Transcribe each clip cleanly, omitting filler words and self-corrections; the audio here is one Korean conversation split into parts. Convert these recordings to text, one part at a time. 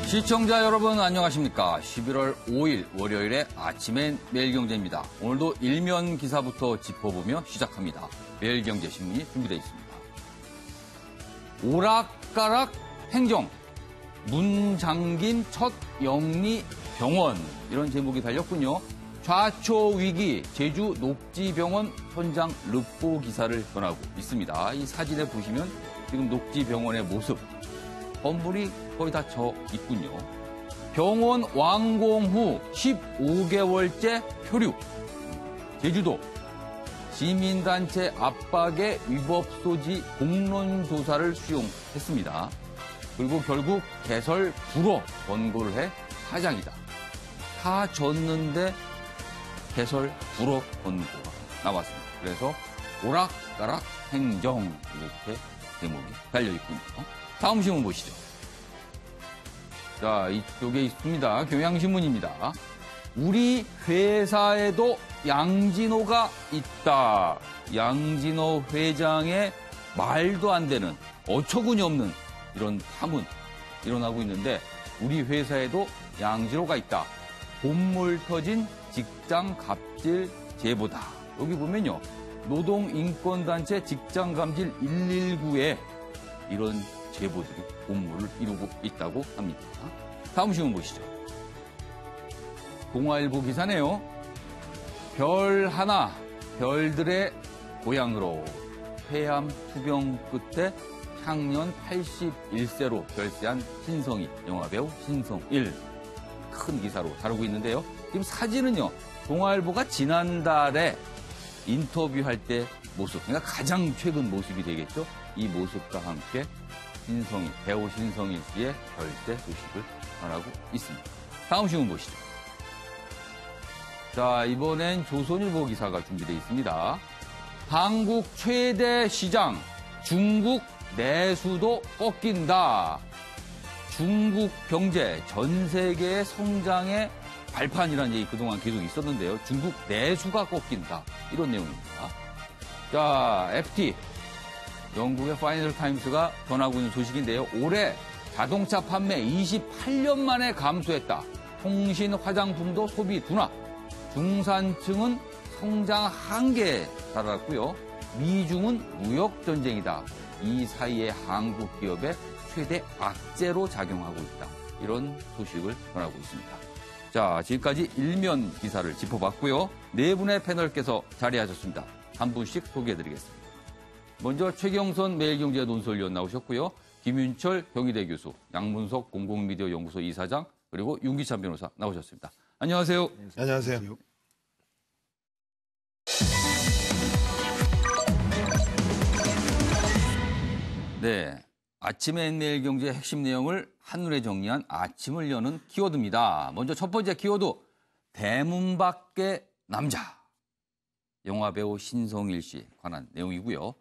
시청자 여러분 안녕하십니까. 11월 5일 월요일의 아침엔 매일경제입니다. 오늘도 일면 기사부터 짚어보며 시작합니다. 매일경제신문이 준비되어 있습니다. 오락가락 행정, 문 잠긴 첫 영리병원, 이런 제목이 달렸군요. 좌초 위기, 제주 녹지병원 현장 르포 기사를 전하고 있습니다. 이 사진에 보시면 지금 녹지병원의 모습, 건물이 거의 다 져 있군요. 병원 완공 후 15개월째 표류. 제주도 시민단체 압박에 위법 소지 공론 조사를 수용했습니다. 그리고 결국 개설 불허 권고를 해 사장이다. 다 졌는데 개설 불허 권고가 나왔습니다. 그래서 오락가락 행정, 이렇게 제목이 달려있군요. 다음 신문 보시죠. 자, 이쪽에 있습니다. 경향신문입니다. 우리 회사에도 양진호가 있다. 양진호 회장의 말도 안 되는, 어처구니 없는 이런 파문 일어나고 있는데, 우리 회사에도 양진호가 있다. 본물 터진 직장 갑질 제보다. 여기 보면요, 노동인권단체 직장감질 119에 이런 제보들이 본물을 이루고 있다고 합니다. 다음 신문 보시죠. 동아일보 기사네요. 별 하나, 별들의 고향으로 폐암 투병 끝에 향년 81세로 별세한 신성희, 영화배우 신성일. 큰 기사로 다루고 있는데요. 지금 사진은요, 동아일보가 지난달에 인터뷰할 때 모습, 그러니까 가장 최근 모습이 되겠죠. 이 모습과 함께 신성희, 배우 신성일 씨의 별세 소식을 전하고 있습니다. 다음 신문 보시죠. 자, 이번엔 조선일보 기사가 준비되어 있습니다. 한국 최대 시장, 중국 내수도 꺾인다. 중국 경제, 전 세계의 성장의 발판이라는 얘기 그동안 계속 있었는데요. 중국 내수가 꺾인다. 이런 내용입니다. 자, FT. 영국의 파이낸셜 타임스가 전하고 있는 소식인데요. 올해 자동차 판매 28년 만에 감소했다. 통신, 화장품도 소비 둔화. 중산층은 성장 한계에 달았고요. 미중은 무역 전쟁이다. 이 사이에 한국 기업의 최대 악재로 작용하고 있다. 이런 소식을 전하고 있습니다. 자, 지금까지 일면 기사를 짚어봤고요. 네 분의 패널께서 자리하셨습니다. 한 분씩 소개해드리겠습니다. 먼저 최경선 매일경제 논설위원 나오셨고요. 김윤철 경희대 교수, 양문석 공공미디어 연구소 이사장, 그리고 윤기찬 변호사 나오셨습니다. 안녕하세요. 안녕하세요. 네, 아침의 매일경제 핵심 내용을 한눈에 정리한 아침을 여는 키워드입니다. 먼저 첫 번째 키워드, 대문 밖의 남자. 영화배우 신성일 씨에 관한 내용이고요.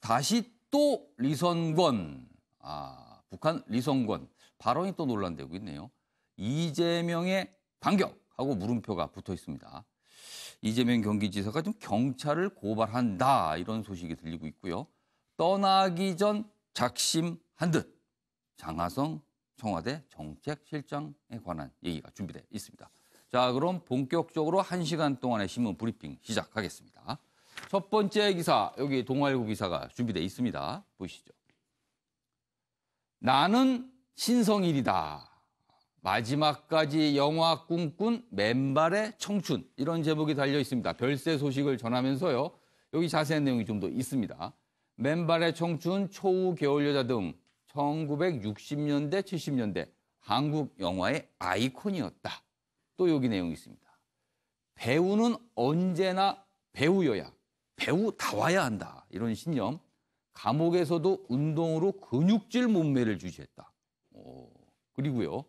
다시 또 리선권, 북한 리선권 발언이 또 논란되고 있네요. 이재명의 반격하고 물음표가 붙어 있습니다. 이재명 경기지사가 좀 경찰을 고발한다, 이런 소식이 들리고 있고요. 떠나기 전 작심한 듯 장하성 청와대 정책실장에 관한 얘기가 준비되어 있습니다. 자, 그럼 본격적으로 1시간 동안의 신문 브리핑 시작하겠습니다. 첫 번째 기사, 여기 동아일보 기사가 준비되어 있습니다. 보시죠. 나는 신성일이다. 마지막까지 영화 꿈꾼 맨발의 청춘. 이런 제목이 달려 있습니다. 별세 소식을 전하면서요. 여기 자세한 내용이 좀 더 있습니다. 맨발의 청춘, 초우 겨울여자 등 1960년대, 70년대 한국 영화의 아이콘이었다. 또 여기 내용이 있습니다. 배우는 언제나 배우여야, 배우다워야 한다. 이런 신념. 감옥에서도 운동으로 근육질 몸매를 유지했다. 그리고요,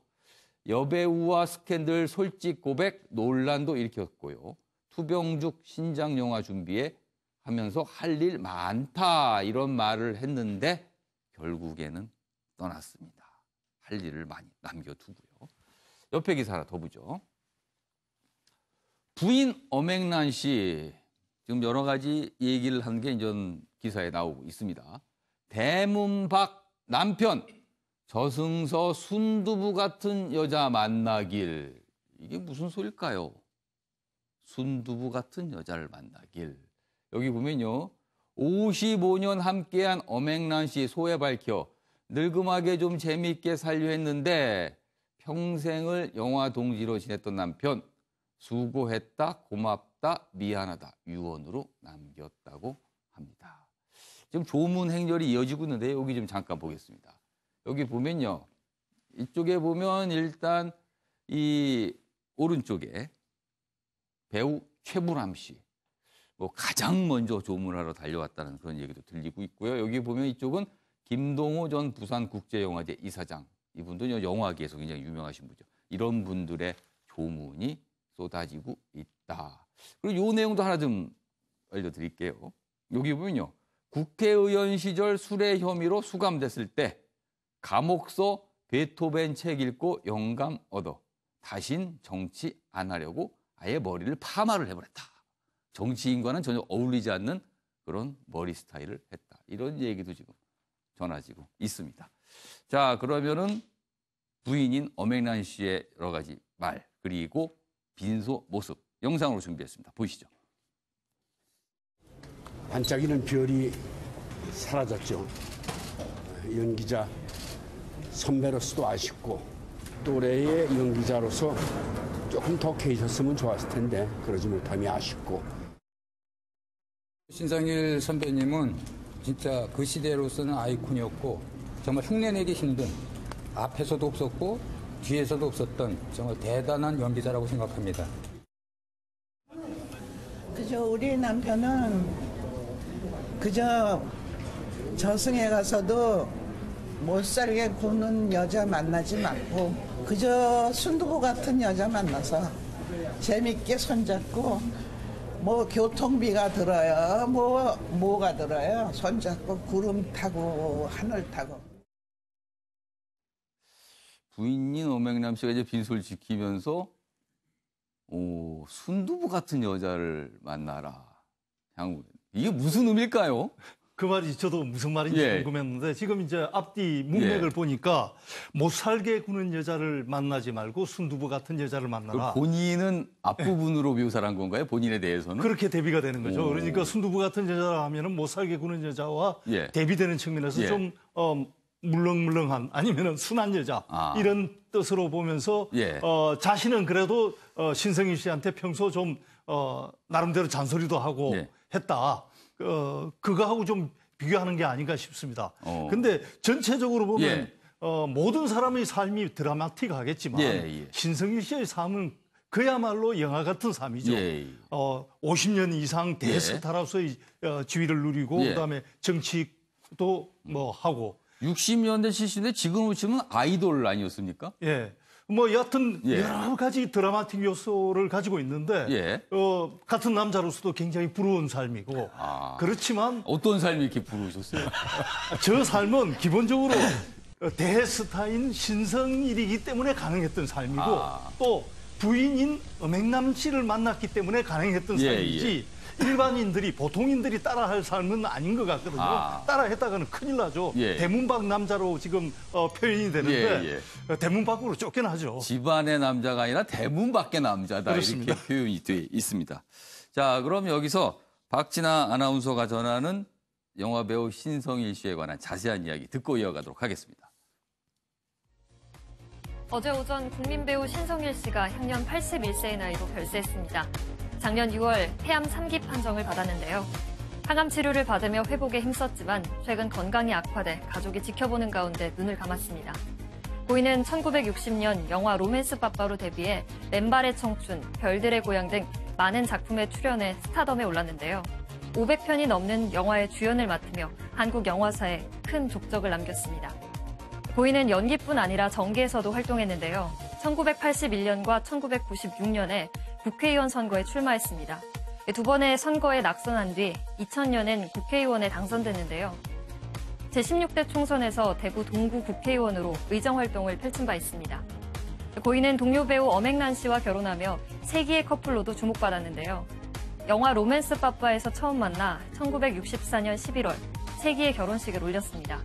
여배우와 스캔들 솔직 고백 논란도 일으켰고요. 투병죽 신작 영화 준비에 하면서 할 일 많다, 이런 말을 했는데 결국에는 떠났습니다. 할 일을 많이 남겨두고요. 옆에 기사 하나 더 보죠. 부인 엄앵란 씨, 지금 여러 가지 얘기를 한 게 이전 기사에 나오고 있습니다. 대문 밖 남편, 저승서 순두부 같은 여자 만나길. 이게 무슨 소릴까요? 순두부 같은 여자를 만나길. 여기 보면요. 55년 함께한 엄앵란 씨 소회 밝혀 늙음하게 좀 재미있게 살려 했는데 평생을 영화 동지로 지냈던 남편 수고했다, 고맙다, 미안하다 유언으로 남겼다고 합니다. 지금 조문 행렬이 이어지고 있는데 여기 좀 잠깐 보겠습니다. 여기 보면요. 이쪽에 보면 일단 이 오른쪽에 배우 최불암 씨. 뭐 가장 먼저 조문하러 달려왔다는 그런 얘기도 들리고 있고요. 여기 보면 이쪽은 김동호 전 부산국제영화제 이사장. 이분도 영화계에서 굉장히 유명하신 분이죠. 이런 분들의 조문이 쏟아지고 있다. 그리고 이 내용도 하나 좀 알려드릴게요. 여기 보면요. 국회의원 시절 술해 혐의로 수감됐을 때 감옥서 베토벤 책 읽고 영감 얻어 다신 정치 안 하려고 아예 머리를 파마를 해버렸다. 정치인과는 전혀 어울리지 않는 그런 머리 스타일을 했다. 이런 얘기도 지금 전해지고 있습니다. 자, 그러면은 부인인 엄앵란 씨의 여러 가지 말 그리고 빈소 모습 영상으로 준비했습니다. 보시죠. 반짝이는 별이 사라졌죠. 연기자 선배로서도 아쉽고 또래의 연기자로서 조금 더 계셨으면 좋았을 텐데 그러지 못함이 아쉽고. 신성일 선배님은 진짜 그 시대로서는 아이콘이었고 정말 흉내내기 힘든 앞에서도 없었고 뒤에서도 없었던 정말 대단한 연기자라고 생각합니다. 그저 우리 남편은 그저 저승에 가서도 못 살게 구는 여자 만나지 말고 그저 순두부 같은 여자 만나서 재밌게 손잡고 뭐 교통비가 들어요. 뭐가 들어요. 손잡고 구름 타고 하늘 타고. 부인인 엄앵란 씨가 이제 빈소를 지키면서 순두부 같은 여자를 만나라. 이게 무슨 의미일까요? 그 말이 저도 무슨 말인지 궁금했는데 지금 이제 앞뒤 문맥을 보니까 못 살게 구는 여자를 만나지 말고 순두부 같은 여자를 만나라. 본인은 앞부분으로 묘사를 한 건가요? 본인에 대해서는? 그렇게 대비가 되는 거죠. 그러니까 순두부 같은 여자라 하면은 못 살게 구는 여자와 대비되는 측면에서 좀 물렁물렁한 아니면은 순한 여자 이런 뜻으로 보면서 자신은 그래도 신성일 씨한테 평소 좀 나름대로 잔소리도 하고 했다. 그거하고 좀 비교하는 게 아닌가 싶습니다. 근데 전체적으로 보면 모든 사람의 삶이 드라마틱하겠지만 신성일 씨의 삶은 그야말로 영화 같은 삶이죠. 50년 이상 대스타로서의 지위를 누리고 그다음에 정치도 뭐 하고 60년대 70년대 지금으로 치면 아이돌 아니었습니까? 뭐 여하튼 여러 가지 드라마틱 요소를 가지고 있는데 같은 남자로서도 굉장히 부러운 삶이고 그렇지만 어떤 삶이 이렇게 부러우셨어요? 저 삶은 기본적으로 대스타인 신성일이기 때문에 가능했던 삶이고 또 부인인 엄앵란 씨를 만났기 때문에 가능했던 삶이지 일반인들이 보통인들이 따라할 삶은 아닌 것 같거든요. 따라했다가는 큰일 나죠. 대문밖 남자로 지금 표현이 되는데 대문 밖으로 쫓겨나죠. 집안의 남자가 아니라 대문 밖의 남자다. 그렇습니다. 이렇게 표현이 돼 있습니다. 자, 그럼 여기서 박진아 아나운서가 전하는 영화배우 신성일 씨에 관한 자세한 이야기 듣고 이어가도록 하겠습니다. 어제 오전 국민배우 신성일 씨가 향년 81세의 나이로 별세했습니다. 작년 6월 폐암 3기 판정을 받았는데요. 항암 치료를 받으며 회복에 힘썼지만 최근 건강이 악화돼 가족이 지켜보는 가운데 눈을 감았습니다. 고인은 1960년 영화 로맨스 빠빠로 데뷔해 맨발의 청춘, 별들의 고향 등 많은 작품에 출연해 스타덤에 올랐는데요. 500편이 넘는 영화의 주연을 맡으며 한국 영화사에 큰 족적을 남겼습니다. 고인은 연기뿐 아니라 정계에서도 활동했는데요. 1981년과 1996년에 국회의원 선거에 출마했습니다. 두 번의 선거에 낙선한 뒤 2000년엔 국회의원에 당선됐는데요. 제16대 총선에서 대구 동구 국회의원으로 의정활동을 펼친 바 있습니다. 고인은 동료 배우 엄앵란 씨와 결혼하며 세기의 커플로도 주목받았는데요. 영화 로맨스 빠빠에서 처음 만나 1964년 11월 세기의 결혼식을 올렸습니다.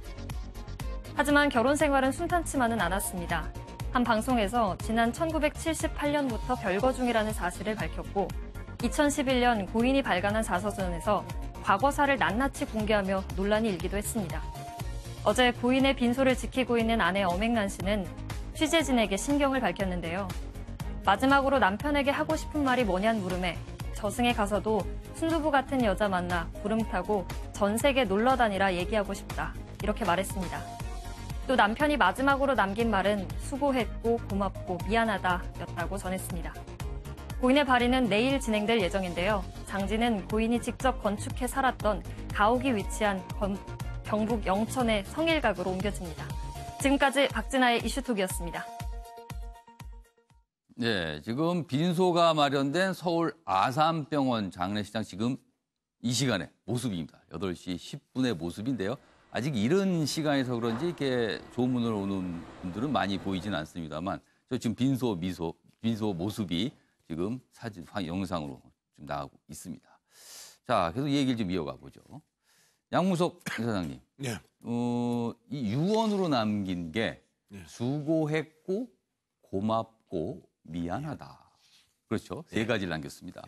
하지만 결혼 생활은 순탄치만은 않았습니다. 한 방송에서 지난 1978년부터 별거 중이라는 사실을 밝혔고 2011년 고인이 발간한 자서전에서 과거사를 낱낱이 공개하며 논란이 일기도 했습니다. 어제 고인의 빈소를 지키고 있는 아내 엄앵란 씨는 취재진에게 심경을 밝혔는데요. 마지막으로 남편에게 하고 싶은 말이 뭐냐는 물음에 저승에 가서도 순두부 같은 여자 만나 구름 타고 전 세계 놀러 다니라 얘기하고 싶다. 이렇게 말했습니다. 또 남편이 마지막으로 남긴 말은 수고했고 고맙고 미안하다 였다고 전했습니다. 고인의 발의는 내일 진행될 예정인데요. 장지는 고인이 직접 건축해 살았던 가옥이 위치한 경북 영천의 성일각으로 옮겨집니다. 지금까지 박진아의 이슈톡이었습니다. 네, 지금 빈소가 마련된 서울 아산병원 장례식장 지금 이 시간에 모습입니다. 8시 10분의 모습인데요. 아직 이른 시간에서 그런지 이렇게 조문을 오는 분들은 많이 보이진 않습니다만 저 지금 빈소 모습이 지금 사진, 영상으로 좀 나가고 있습니다. 자, 계속 얘기를 좀 이어가 보죠. 양무석 사장님, 네. 이 유언으로 남긴 게 수고했고 고맙고 미안하다. 그렇죠? 세 가지를 남겼습니다.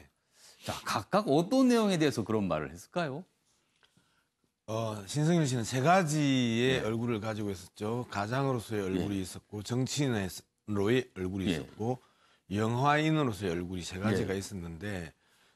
자, 각각 어떤 내용에 대해서 그런 말을 했을까요? 신성일 씨는 세 가지의 얼굴을 가지고 있었죠. 가장으로서의 얼굴이 있었고, 정치인으로의 얼굴이 있었고, 영화인으로서의 얼굴이 세 가지가 있었는데,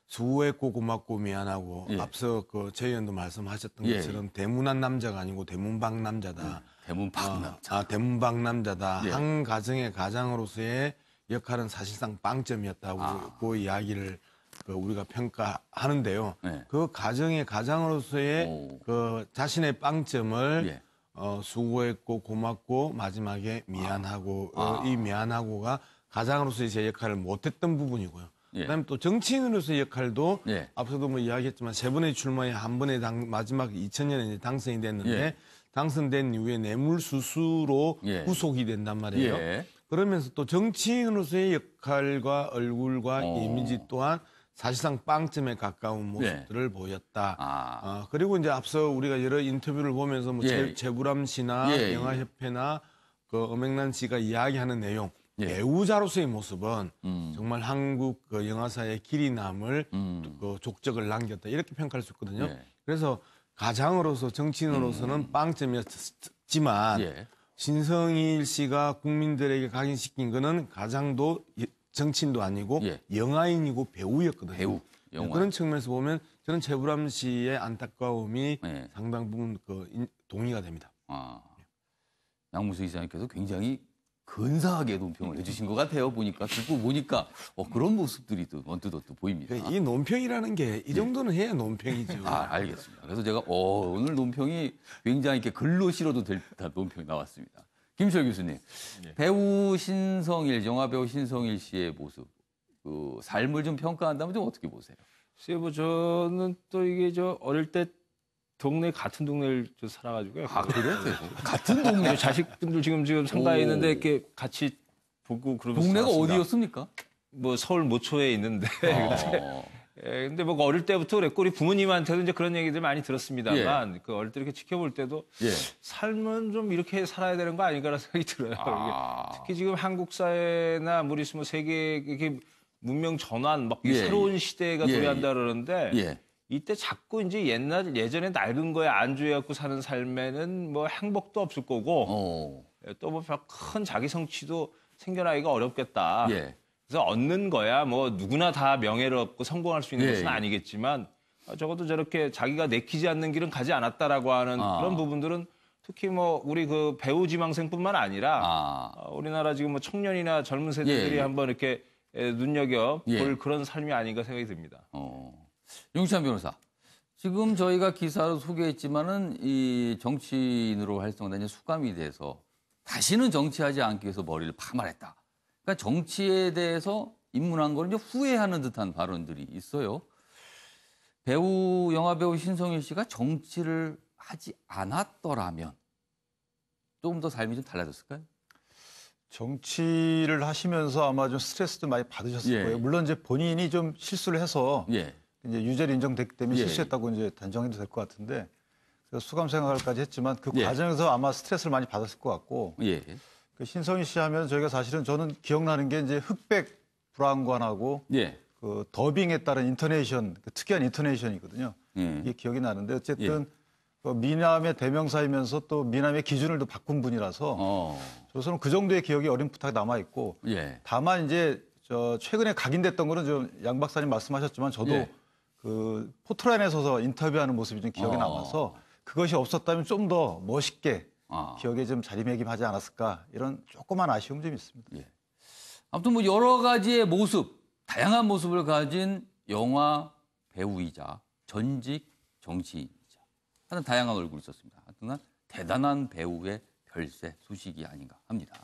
수고했고 고맙고 미안하고, 앞서 제 의원도 말씀하셨던 것처럼 대문안 남자가 아니고 대문방 남자다. 대문방 남자. 대문방 남자다. 한 가정의 가장으로서의 역할은 사실상 빵점이었다고 이야기를 우리가 평가하는데요. 그 가정의 가장으로서의 그 자신의 빵점을 수고했고 고맙고 마지막에 미안하고 이 미안하고가 가장으로서의 제 역할을 못했던 부분이고요. 그다음에 또 정치인으로서의 역할도 앞서도 뭐 이야기했지만 세 번의 출마에 한 번에 마지막 2000년에 당선이 됐는데 당선된 이후에 뇌물수수로 구속이 된단 말이에요. 그러면서 또 정치인으로서의 역할과 얼굴과 이미지 또한 사실상 빵점에 가까운 모습들을 보였다. 그리고 이제 앞서 우리가 여러 인터뷰를 보면서 뭐 최불암 씨나 영화협회나 그 엄앵란 씨가 이야기하는 내용, 배우자로서의 모습은 정말 한국 그 영화사의 길이 남을 그 족적을 남겼다 이렇게 평가할 수 있거든요. 그래서 가장으로서 정치인으로서는 빵점이었지만 신성일 씨가 국민들에게 각인시킨 거는 가장도 정치인도 아니고 영화인이고 배우였거든요. 그런 측면에서 보면 저는 최불암 씨의 안타까움이 상당 부분 동의가 됩니다. 양무석 이사님께서 굉장히 근사하게 논평을 해주신 것 같아요. 듣고 보니까 그런 모습들이 또 언뜻 보입니다. 이 논평이라는 게 이 정도는 해야 논평이죠. 알겠습니다. 그래서 제가 오늘 논평이 굉장히 이렇게 글로 실어도 될 듯한 논평이 나왔습니다. 김철 교수님, 배우 신성일, 영화배우 신성일 씨의 모습, 그 삶을 좀 평가한다면 좀 어떻게 보세요? 글쎄요, 뭐 저는 또 이게 어릴 때 같은 동네를 살아가지고요. 그래요? 같은 동네? 자식분들 지금 상가에 있는데 이렇게 같이 보고 그러면서 동네가 살았습니다. 어디였습니까? 뭐 서울 모초에 있는데. 근데 뭐 어릴 때부터 그랬고 우리 부모님한테도 이제 그런 얘기들 많이 들었습니다만 그 어릴 때 이렇게 지켜볼 때도 삶은 좀 이렇게 살아야 되는 거 아닌가라는 생각이 들어요. 이게 특히 지금 한국 사회나 우리 뭐 세계 이렇게 문명 전환 막 새로운 시대가 도래한다 그러는데 이때 자꾸 이제 예전에 낡은 거에 안주해갖고 사는 삶에는 뭐 행복도 없을 거고 또 뭐 큰 자기 성취도 생겨나기가 어렵겠다. 그래서 얻는 거야 뭐 누구나 다 명예를 얻고 성공할 수 있는 것은 아니겠지만 적어도 저렇게 자기가 내키지 않는 길은 가지 않았다라고 하는 그런 부분들은 특히 뭐 우리 그 배우 지망생뿐만 아니라 우리나라 지금 뭐 청년이나 젊은 세대들이 한번 이렇게 눈여겨 볼 그런 삶이 아닌가 생각이 듭니다. 윤시환 변호사, 지금 저희가 기사로 소개했지만은 이 정치인으로 활성화된 수감이 돼서 다시는 정치하지 않기 위해서 머리를 파말했다. 그러니까 정치에 대해서 입문한 걸 이제 후회하는 듯한 발언들이 있어요. 영화배우 신성일 씨가 정치를 하지 않았더라면 조금 더 삶이 좀 달라졌을까요? 정치를 하시면서 아마 좀 스트레스도 많이 받으셨을 거예요. 물론 이제 본인이 좀 실수를 해서 이제 유죄를 인정됐기 때문에 실수했다고 이제 단정해도 될 것 같은데 수감 생활까지 했지만 그 예. 과정에서 아마 스트레스를 많이 받았을 것 같고 예. 그 신성희 씨 하면 저희가 사실은 저는 기억나는 게 이제 흑백 불안관하고 예. 그 더빙에 따른 인토네이션, 그 특이한 인토네이션이거든요. 이게 기억이 나는데 어쨌든 그 미남의 대명사이면서 또 미남의 기준을 또 바꾼 분이라서 저는 그 정도의 기억이 어렴풋하게 남아 있고 다만 이제 저 최근에 각인됐던 거는 좀 양 박사님 말씀하셨지만 저도 그 포토라인에 서서 인터뷰하는 모습이 좀 기억에 남아서 그것이 없었다면 좀 더 멋있게 기억에 좀 자리매김하지 않았을까 이런 조그만 아쉬움 좀 있습니다. 예. 아무튼 뭐 여러 가지의 모습, 다양한 모습을 가진 영화 배우이자 전직 정치인이자 하는 다양한 얼굴이 있었습니다. 하여튼 대단한 배우의 별세 소식이 아닌가 합니다.